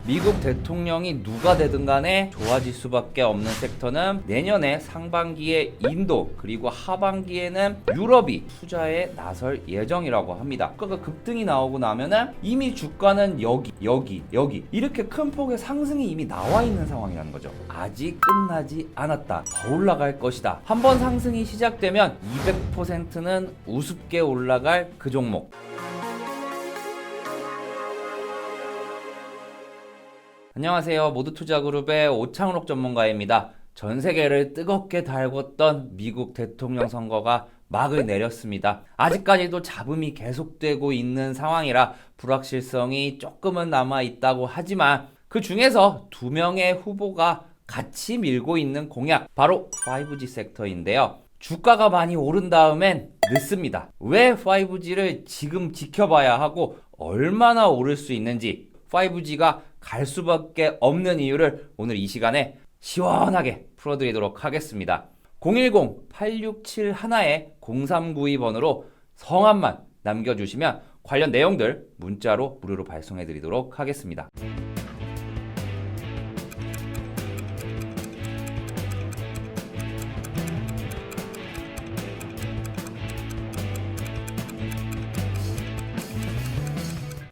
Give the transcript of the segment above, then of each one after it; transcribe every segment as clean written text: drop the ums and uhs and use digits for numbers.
미국 대통령이 누가 되든 간에 좋아질 수밖에 없는 섹터는 내년에 상반기에 인도 그리고 하반기에는 유럽이 투자에 나설 예정이라고 합니다. 주가가 급등이 나오고 나면은 이미 주가는 여기 이렇게 큰 폭의 상승이 이미 나와 있는 상황이라는 거죠. 아직 끝나지 않았다. 더 올라갈 것이다. 한번 상승이 시작되면 200%는 우습게 올라갈 그 종목. 안녕하세요. 모두투자그룹의 오창록 전문가입니다. 전 세계를 뜨겁게 달궜던 미국 대통령 선거가 막을 내렸습니다. 아직까지도 잡음이 계속되고 있는 상황이라 불확실성이 조금은 남아 있다고 하지만 그 중에서 두 명의 후보가 같이 밀고 있는 공약, 바로 5G 섹터인데요. 주가가 많이 오른 다음엔 늦습니다. 왜 5G를 지금 지켜봐야 하고 얼마나 오를 수 있는지, 5G가 갈 수밖에 없는 이유를 오늘 이 시간에 시원하게 풀어드리도록 하겠습니다. 010-8671-0392번으로 성함만 남겨주시면 관련 내용들 문자로 무료로 발송해드리도록 하겠습니다.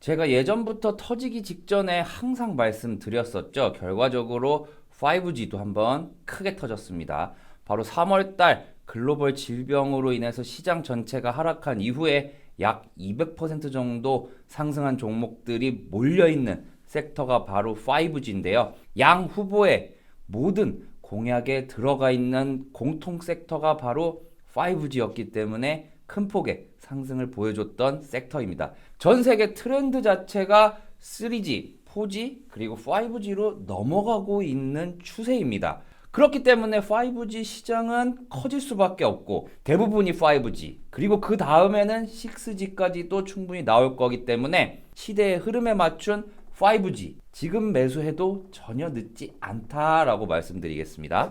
제가 예전부터 터지기 직전에 항상 말씀드렸었죠. 결과적으로 5G도 한번 크게 터졌습니다. 바로 3월달 글로벌 질병으로 인해서 시장 전체가 하락한 이후에 약 200% 정도 상승한 종목들이 몰려있는 섹터가 바로 5G인데요. 양 후보의 모든 공약에 들어가 있는 공통 섹터가 바로 5G였기 때문에 큰 폭의 상승을 보여줬던 섹터입니다. 전 세계 트렌드 자체가 3G, 4G, 그리고 5G로 넘어가고 있는 추세입니다. 그렇기 때문에 5G 시장은 커질 수밖에 없고 대부분이 5G, 그리고 그 다음에는 6G까지도 충분히 나올 거기 때문에 시대의 흐름에 맞춘 5G, 지금 매수해도 전혀 늦지 않다라고 말씀드리겠습니다.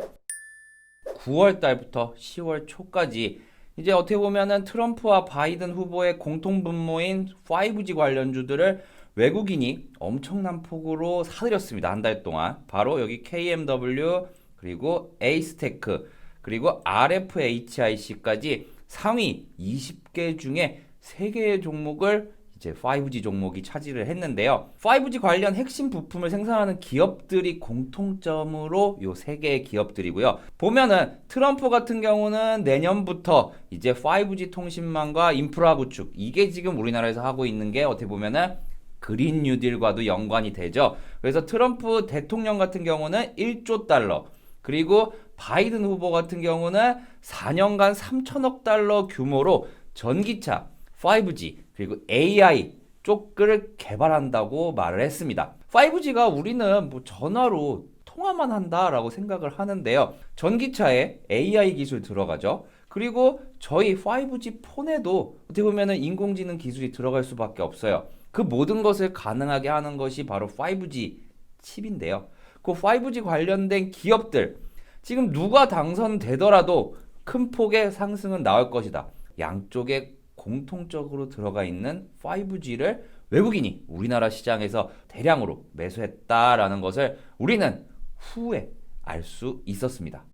9월 달부터 10월 초까지 이제 어떻게 보면은 트럼프와 바이든 후보의 공통 분모인 5G 관련주들을 외국인이 엄청난 폭으로 사들였습니다. 한 달 동안. 바로 여기 KMW, 그리고 에이스테크, 그리고 RFHIC까지 상위 20개 중에 3개의 종목을 이제 5G 종목이 차지를 했는데요. 5G 관련 핵심 부품을 생산하는 기업들이 공통점으로 요 3개의 기업들이고요. 보면은 트럼프 같은 경우는 내년부터 이제 5G 통신망과 인프라 구축, 이게 지금 우리나라에서 하고 있는 게 어떻게 보면은 그린 뉴딜과도 연관이 되죠. 그래서 트럼프 대통령 같은 경우는 1조 달러, 그리고 바이든 후보 같은 경우는 4년간 3천억 달러 규모로 전기차, 5G, 그리고 AI 쪽을 개발한다고 말을 했습니다. 5G가 우리는 뭐 전화로 통화만 한다라고 생각을 하는데요. 전기차에 AI 기술 들어가죠. 그리고 저희 5G 폰에도 어떻게 보면은 인공지능 기술이 들어갈 수밖에 없어요. 그 모든 것을 가능하게 하는 것이 바로 5G 칩인데요. 그 5G 관련된 기업들, 지금 누가 당선되더라도 큰 폭의 상승은 나올 것이다. 양쪽에 공통적으로 들어가 있는 5G를 외국인이 우리나라 시장에서 대량으로 매수했다라는 것을 우리는 후에 알 수 있었습니다.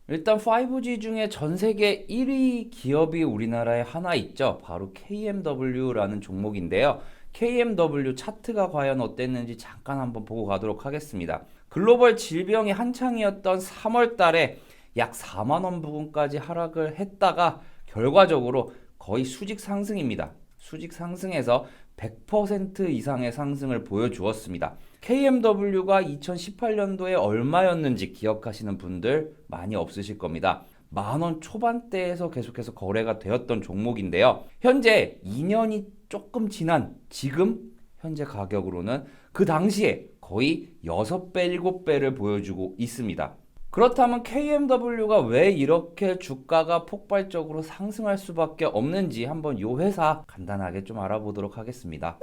일단 5G 중에 전 세계 1위 기업이 우리나라에 하나 있죠. 바로 KMW라는 종목인데요. KMW 차트가 과연 어땠는지 잠깐 한번 보고 가도록 하겠습니다. 글로벌 질병이 한창이었던 3월 달에 약 4만원 부근까지 하락을 했다가 결과적으로 거의 수직 상승입니다. 수직 상승에서 100% 이상의 상승을 보여주었습니다. KMW가 2018년도에 얼마였는지 기억하시는 분들 많이 없으실 겁니다. 만원 초반대에서 계속해서 거래가 되었던 종목인데요. 현재 2년이 조금 지난 지금 현재 가격으로는 그 당시에 거의 6배, 7배를 보여주고 있습니다. 그렇다면 KMW가 왜 이렇게 주가가 폭발적으로 상승할 수밖에 없는지 한번 이 회사 간단하게 좀 알아보도록 하겠습니다.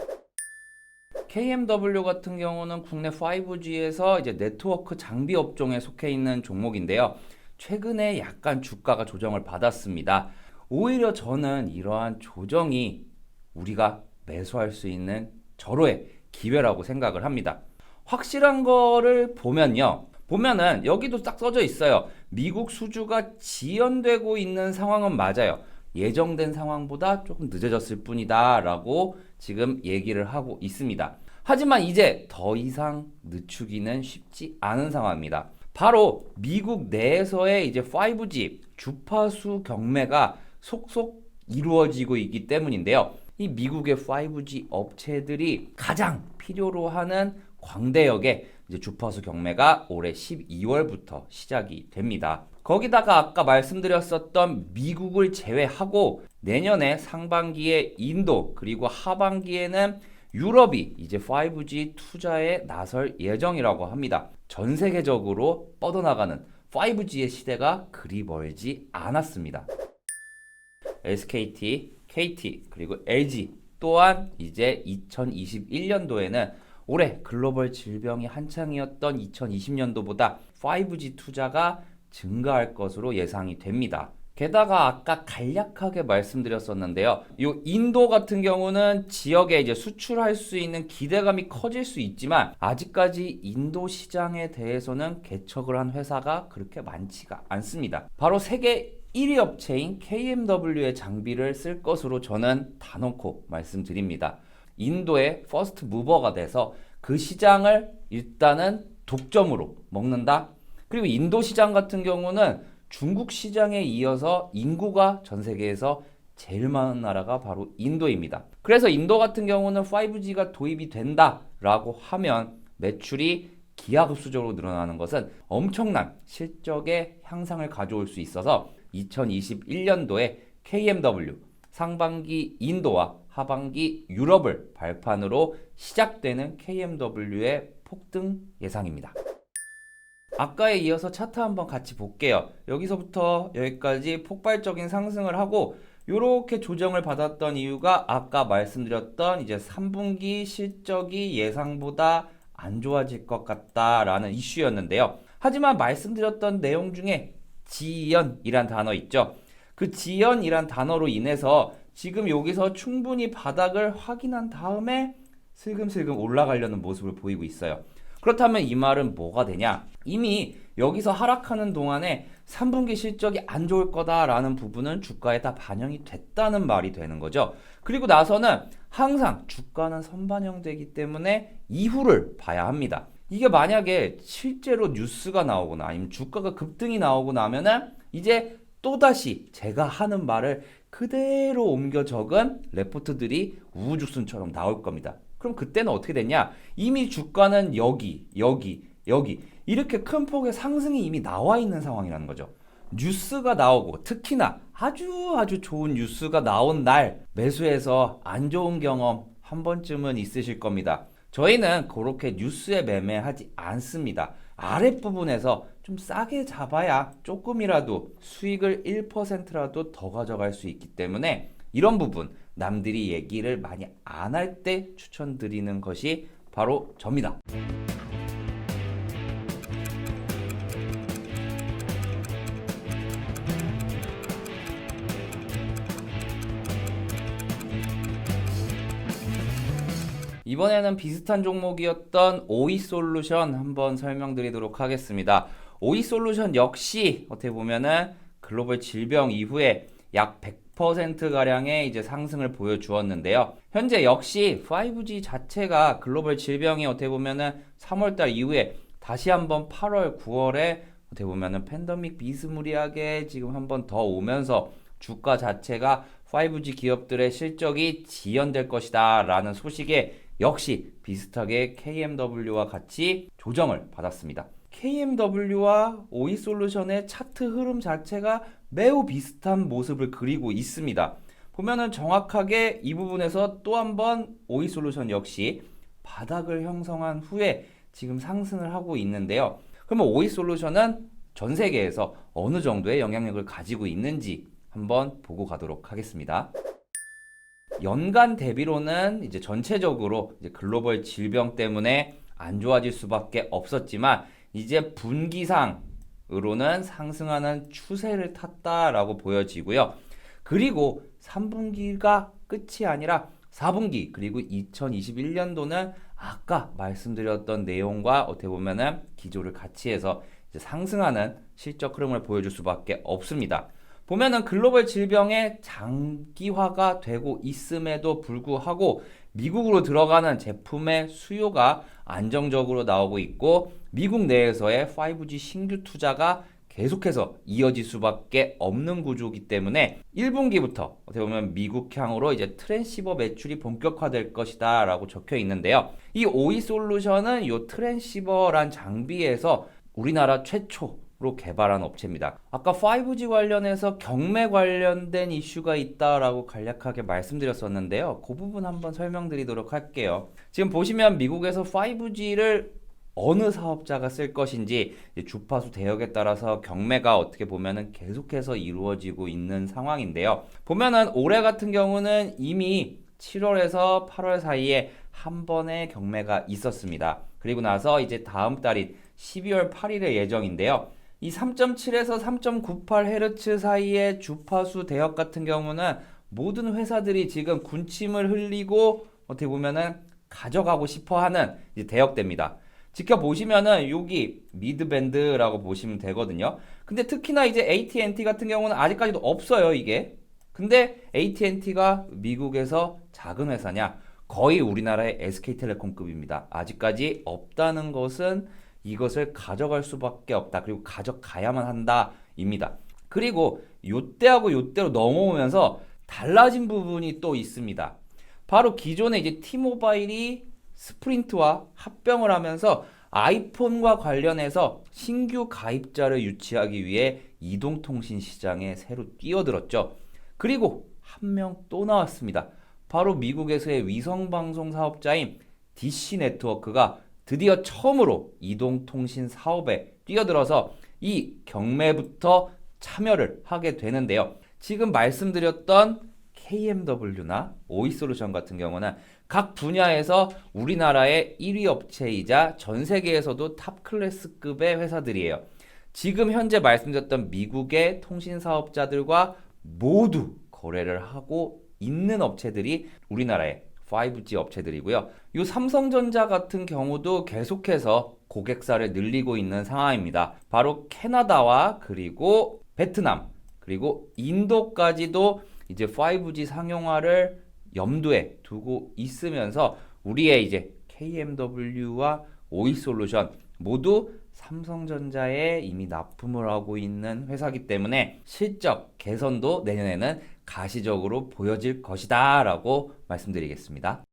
KMW 같은 경우는 국내 5G에서 이제 네트워크 장비 업종에 속해 있는 종목인데요. 최근에 약간 주가가 조정을 받았습니다. 오히려 저는 이러한 조정이 우리가 매수할 수 있는 절호의 기회라고 생각을 합니다. 확실한 거를 보면은 여기도 딱 써져 있어요. 미국 수주가 지연되고 있는 상황은 맞아요. 예정된 상황보다 조금 늦어졌을 뿐이다 라고 지금 얘기를 하고 있습니다. 하지만 이제 더 이상 늦추기는 쉽지 않은 상황입니다. 바로 미국 내에서의 이제 5G 주파수 경매가 속속 이루어지고 있기 때문인데요. 이 미국의 5G 업체들이 가장 필요로 하는 광대역의 이제 주파수 경매가 올해 12월부터 시작이 됩니다. 거기다가 아까 말씀드렸었던 미국을 제외하고 내년에 상반기에 인도 그리고 하반기에는 유럽이 이제 5G 투자에 나설 예정이라고 합니다. 전 세계적으로 뻗어나가는 5G의 시대가 그리 멀지 않았습니다. SKT, KT 그리고 LG 또한 이제 2021년도에는 올해 글로벌 질병이 한창이었던 2020년도보다 5G 투자가 증가할 것으로 예상이 됩니다. 게다가 아까 간략하게 말씀드렸었는데요. 이 인도 같은 경우는 지역에 이제 수출할 수 있는 기대감이 커질 수 있지만 아직까지 인도 시장에 대해서는 개척을 한 회사가 그렇게 많지가 않습니다. 바로 세계 1위 업체인 KMW의 장비를 쓸 것으로 저는 단언코 말씀드립니다. 인도의 퍼스트 무버가 돼서 그 시장을 일단은 독점으로 먹는다. 그리고 인도 시장 같은 경우는 중국 시장에 이어서 인구가 전 세계에서 제일 많은 나라가 바로 인도입니다. 그래서 인도 같은 경우는 5G가 도입이 된다라고 하면 매출이 기하급수적으로 늘어나는 것은 엄청난 실적의 향상을 가져올 수 있어서 2021년도에 KMW 상반기 인도와 하반기 유럽을 발판으로 시작되는 KMW의 폭등 예상입니다. 아까에 이어서 차트 한번 같이 볼게요. 여기서부터 여기까지 폭발적인 상승을 하고 이렇게 조정을 받았던 이유가 아까 말씀드렸던 이제 3분기 실적이 예상보다 안 좋아질 것 같다라는 이슈였는데요. 하지만 말씀드렸던 내용 중에 지연이란 단어 있죠. 그 지연이란 단어로 인해서 지금 여기서 충분히 바닥을 확인한 다음에 슬금슬금 올라가려는 모습을 보이고 있어요. 그렇다면 이 말은 뭐가 되냐? 이미 여기서 하락하는 동안에 3분기 실적이 안 좋을 거다라는 부분은 주가에 다 반영이 됐다는 말이 되는 거죠. 그리고 나서는 항상 주가는 선반영되기 때문에 이후를 봐야 합니다. 이게 만약에 실제로 뉴스가 나오거나 아니면 주가가 급등이 나오고 나면은 이제 또다시 제가 하는 말을 그대로 옮겨 적은 레포트들이 우후죽순처럼 나올 겁니다. 그럼 그때는 어떻게 됐냐? 이미 주가는 여기 이렇게 큰 폭의 상승이 이미 나와 있는 상황이라는 거죠. 뉴스가 나오고 특히나 아주 좋은 뉴스가 나온 날 매수해서 안 좋은 경험 한 번쯤은 있으실 겁니다. 저희는 그렇게 뉴스에 매매하지 않습니다. 아랫부분에서 좀 싸게 잡아야 조금이라도 수익을 1%라도 더 가져갈 수 있기 때문에 이런 부분 남들이 얘기를 많이 안 할 때 추천드리는 것이 바로 접니다. 이번에는 비슷한 종목이었던 오이솔루션 한번 설명드리도록 하겠습니다. 오이솔루션 역시 어떻게 보면은 글로벌 질병 이후에 약 100%가량의 이제 상승을 보여주었는데요. 현재 역시 5G 자체가 글로벌 질병이 어떻게 보면은 3월달 이후에 다시 한번 8월, 9월에 어떻게 보면은 팬데믹 비스무리하게 지금 한번 더 오면서 주가 자체가 5G 기업들의 실적이 지연될 것이다 라는 소식에 역시 비슷하게 KMW와 같이 조정을 받았습니다. KMW와 오이솔루션의 차트 흐름 자체가 매우 비슷한 모습을 그리고 있습니다. 보면은 정확하게 이 부분에서 또 한번 오이솔루션 역시 바닥을 형성한 후에 지금 상승을 하고 있는데요. 그러면 오이솔루션은 전 세계에서 어느 정도의 영향력을 가지고 있는지 한번 보고 가도록 하겠습니다. 연간 대비로는 이제 전체적으로 이제 글로벌 질병 때문에 안 좋아질 수밖에 없었지만 이제 분기상으로는 상승하는 추세를 탔다라고 보여지고요. 그리고 3분기가 끝이 아니라 4분기 그리고 2021년도는 아까 말씀드렸던 내용과 어떻게 보면은 기조를 같이 해서 이제 상승하는 실적 흐름을 보여줄 수밖에 없습니다. 보면은 글로벌 질병의 장기화가 되고 있음에도 불구하고 미국으로 들어가는 제품의 수요가 안정적으로 나오고 있고 미국 내에서의 5G 신규 투자가 계속해서 이어질 수밖에 없는 구조이기 때문에 1분기부터 어떻게 보면 미국향으로 이제 트랜시버 매출이 본격화될 것이다 라고 적혀 있는데요. 이 오이솔루션은 이 트랜시버란 장비에서 우리나라 최초로 개발한 업체입니다. 아까 5G 관련해서 경매 관련된 이슈가 있다라고 간략하게 말씀드렸었는데요. 그 부분 한번 설명드리도록 할게요. 지금 보시면 미국에서 5G를 어느 사업자가 쓸 것인지 주파수 대역에 따라서 경매가 어떻게 보면은 계속해서 이루어지고 있는 상황인데요. 보면은 올해 같은 경우는 이미 7월에서 8월 사이에 한 번의 경매가 있었습니다. 그리고 나서 이제 다음 달인 12월 8일의 예정인데요. 이 3.7에서 3.98Hz 사이의 주파수 대역 같은 경우는 모든 회사들이 지금 군침을 흘리고 어떻게 보면은 가져가고 싶어 하는 이제 대역대입니다. 지켜보시면은 여기 미드밴드라고 보시면 되거든요. 근데 특히나 이제 AT&T 같은 경우는 아직까지도 없어요, 이게. 근데 AT&T가 미국에서 작은 회사냐? 거의 우리나라의 SK텔레콤급입니다. 아직까지 없다는 것은 이것을 가져갈 수밖에 없다. 그리고 가져가야만 한다. 입니다. 그리고 요때하고 요때로 넘어오면서 달라진 부분이 또 있습니다. 바로 기존에 이제 T모바일이 스프린트와 합병을 하면서 아이폰과 관련해서 신규 가입자를 유치하기 위해 이동통신 시장에 새로 뛰어들었죠. 그리고 한 명 또 나왔습니다. 바로 미국에서의 위성방송 사업자인 DC 네트워크가 드디어 처음으로 이동통신 사업에 뛰어들어서 이 경매부터 참여를 하게 되는데요. 지금 말씀드렸던 KMW나 오이솔루션 같은 경우는 각 분야에서 우리나라의 1위 업체이자 전 세계에서도 탑 클래스급의 회사들이에요. 지금 현재 말씀드렸던 미국의 통신 사업자들과 모두 거래를 하고 있는 업체들이 우리나라의 5G 업체들이고요. 이 삼성전자 같은 경우도 계속해서 고객사를 늘리고 있는 상황입니다. 바로 캐나다와 그리고 베트남 그리고 인도까지도 이제 5G 상용화를 염두에 두고 있으면서 우리의 이제 KMW와 오이솔루션 모두 삼성전자에 이미 납품을 하고 있는 회사이기 때문에 실적 개선도 내년에는 가시적으로 보여질 것이다 라고 말씀드리겠습니다.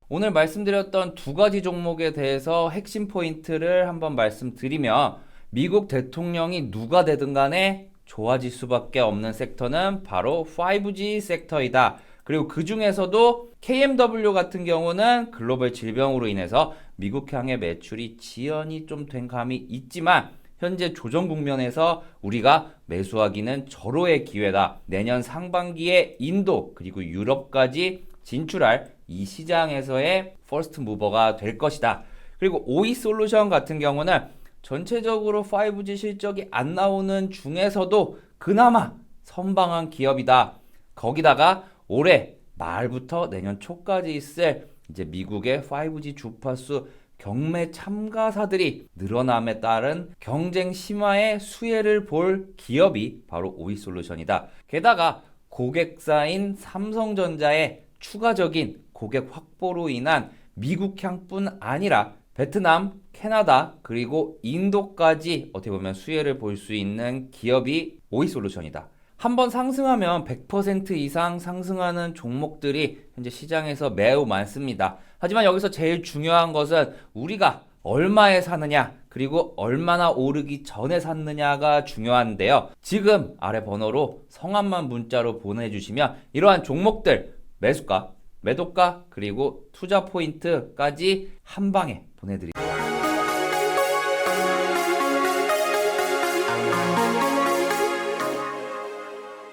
오늘 말씀드렸던 두 가지 종목에 대해서 핵심 포인트를 한번 말씀드리면 미국 대통령이 누가 되든 간에 좋아질 수밖에 없는 섹터는 바로 5G 섹터이다. 그리고 그 중에서도 KMW 같은 경우는 글로벌 질병으로 인해서 미국향의 매출이 지연이 좀 된 감이 있지만 현재 조정 국면에서 우리가 매수하기는 절호의 기회다. 내년 상반기에 인도 그리고 유럽까지 진출할 이 시장에서의 퍼스트 무버가 될 것이다. 그리고 오이솔루션 같은 경우는 전체적으로 5G 실적이 안 나오는 중에서도 그나마 선방한 기업이다. 거기다가 올해 말부터 내년 초까지 있을 이제 미국의 5G 주파수 경매 참가사들이 늘어남에 따른 경쟁 심화의 수혜를 볼 기업이 바로 오이솔루션이다. 게다가 고객사인 삼성전자의 추가적인 고객 확보로 인한 미국향뿐 아니라 베트남, 캐나다, 그리고 인도까지 어떻게 보면 수혜를 볼 수 있는 기업이 오이솔루션이다. 한번 상승하면 100% 이상 상승하는 종목들이 현재 시장에서 매우 많습니다. 하지만 여기서 제일 중요한 것은 우리가 얼마에 사느냐 그리고 얼마나 오르기 전에 샀느냐가 중요한데요. 지금 아래 번호로 성함만 문자로 보내주시면 이러한 종목들 매수가, 매도가 그리고 투자 포인트까지 한 방에 보내드립니다.